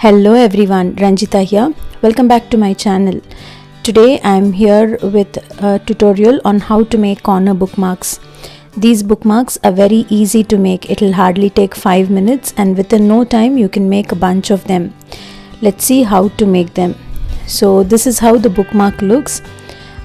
Hello everyone, Ranjita here. Welcome back to my channel. Today I am here with a tutorial on how to make corner bookmarks. These bookmarks are very easy to make. It will hardly take 5 minutes and within no time you can make a bunch of them. Let's see how to make them. So this is how the bookmark looks.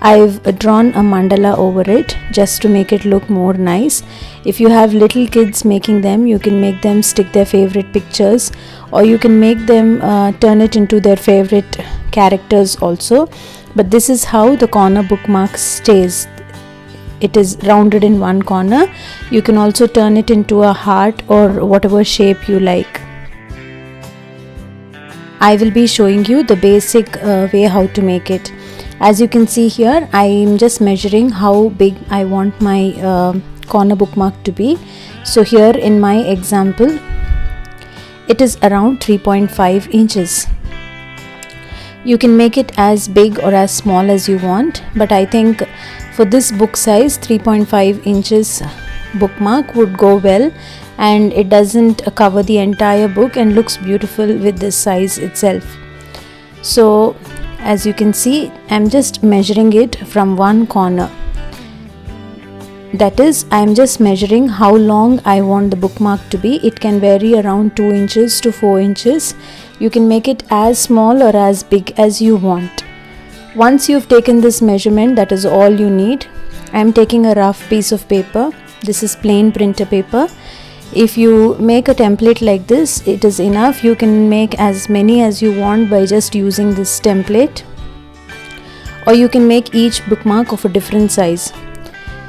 I've drawn a mandala over it just to make it look more nice. If you have little kids making them, you can make them stick their favorite pictures, or you can make them turn it into their favorite characters also. But this is how the corner bookmark stays. It is rounded in one corner. You can also turn it into a heart or whatever shape you like. I will be showing you the basic way how to make it. As you can see here, I am just measuring how big I want my corner bookmark to be. So here in my example, it is around 3.5 inches. You can make it as big or as small as you want, but I think for this book size, 3.5 inches bookmark would go well, and it doesn't cover the entire book and looks beautiful with this size itself. So as you can see, I'm just measuring it from one corner. That is, I'm just measuring how long I want the bookmark to be. It can vary around 2 inches to 4 inches. You can make it as small or as big as you want. Once you've taken this measurement, that is all you need. I'm taking a rough piece of paper. This is plain printer paper. If you make a template like this, it is enough. You can make as many as you want by just using this template, or you can make each bookmark of a different size.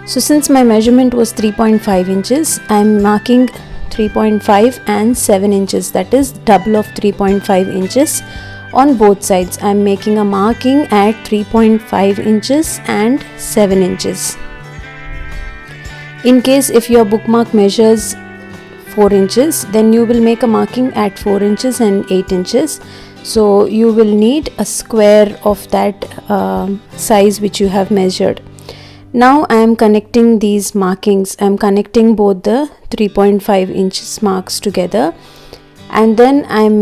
So since my measurement was 3.5 inches, I am marking 3.5 and 7 inches, that is double of 3.5 inches on both sides. I am making a marking at 3.5 inches and 7 inches. In case if your bookmark measures 4 inches, then you will make a marking at 4 inches and 8 inches. So you will need a square of that size which you have measured. Now I am connecting these markings. I am connecting both the 3.5 inches marks together, and then I am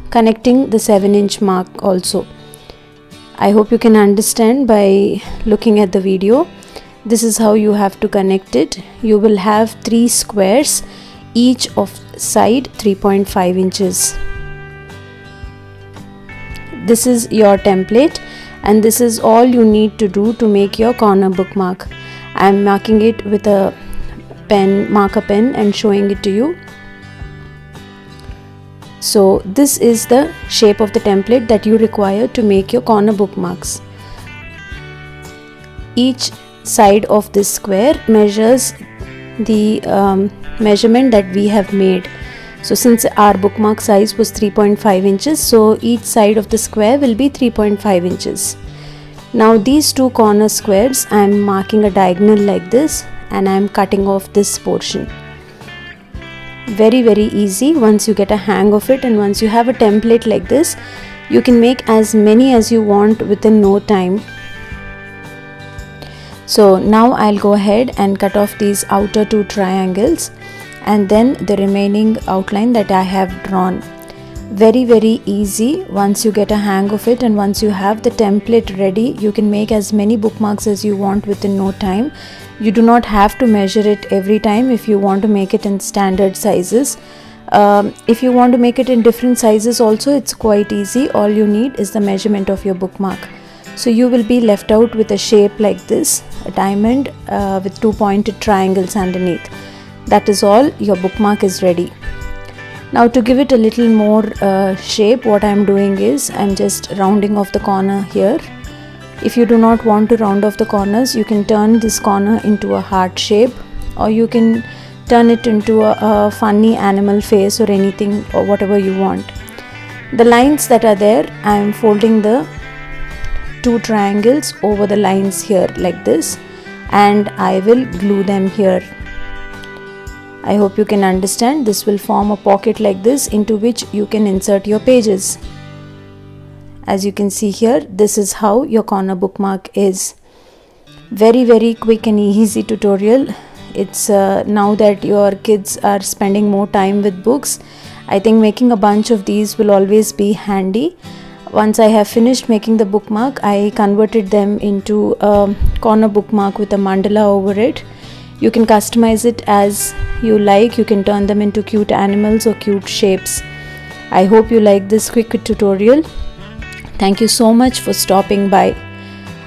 connecting the 7-inch mark also. I hope you can understand by looking at the video. This is how you have to connect it. You will have 3 squares, each of side 3.5 inches. This is your template, and this is all you need to do to make your corner bookmark. I am marking it with a marker pen and showing it to you. So this is the shape of the template that you require to make your corner bookmarks. Each side of this square measures the measurement that we have made. So since our bookmark size was 3.5 inches, so each side of the square will be 3.5 inches. Now these two corner squares, I am marking a diagonal like this, and I am cutting off this portion. Very easy. Once you get a hang of it and once you have a template like this, you can make as many as you want within no time. So now I'll go ahead and cut off these outer 2 triangles and then the remaining outline that I have drawn. Very easy. Once you get a hang of it and once you have the template ready, you can make as many bookmarks as you want within no time. You do not have to measure it every time if you want to make it in standard sizes. If you want to make it in different sizes also, it's quite easy. All you need is the measurement of your bookmark. So you will be left out with a shape like this, a diamond with 2 pointed triangles underneath. That is all. Your bookmark is ready. Now to give it a little more shape, what I am doing is I am just rounding off the corner here. If you do not want to round off the corners, you can turn this corner into a heart shape, or you can turn it into a funny animal face or anything, or whatever you want. The lines that are there, I am folding the 2 triangles over the lines here like this, and I will glue them here. I hope you can understand. This will form a pocket like this into which you can insert your pages. As you can see here, this is how your corner bookmark is. Very quick and easy tutorial. It's now that your kids are spending more time with books I think making a bunch of these will always be handy. Once I have finished making the bookmark, I converted them into a corner bookmark with a mandala over it. You can customize it as you like. You can turn them into cute animals or cute shapes. I hope you like this quick tutorial. Thank you so much for stopping by.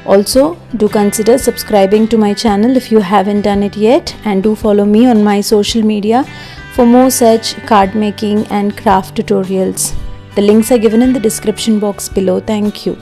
Also, do consider subscribing to my channel if you haven't done it yet, and do follow me on my social media for more such card making and craft tutorials. The links are given in the description box below. Thank you.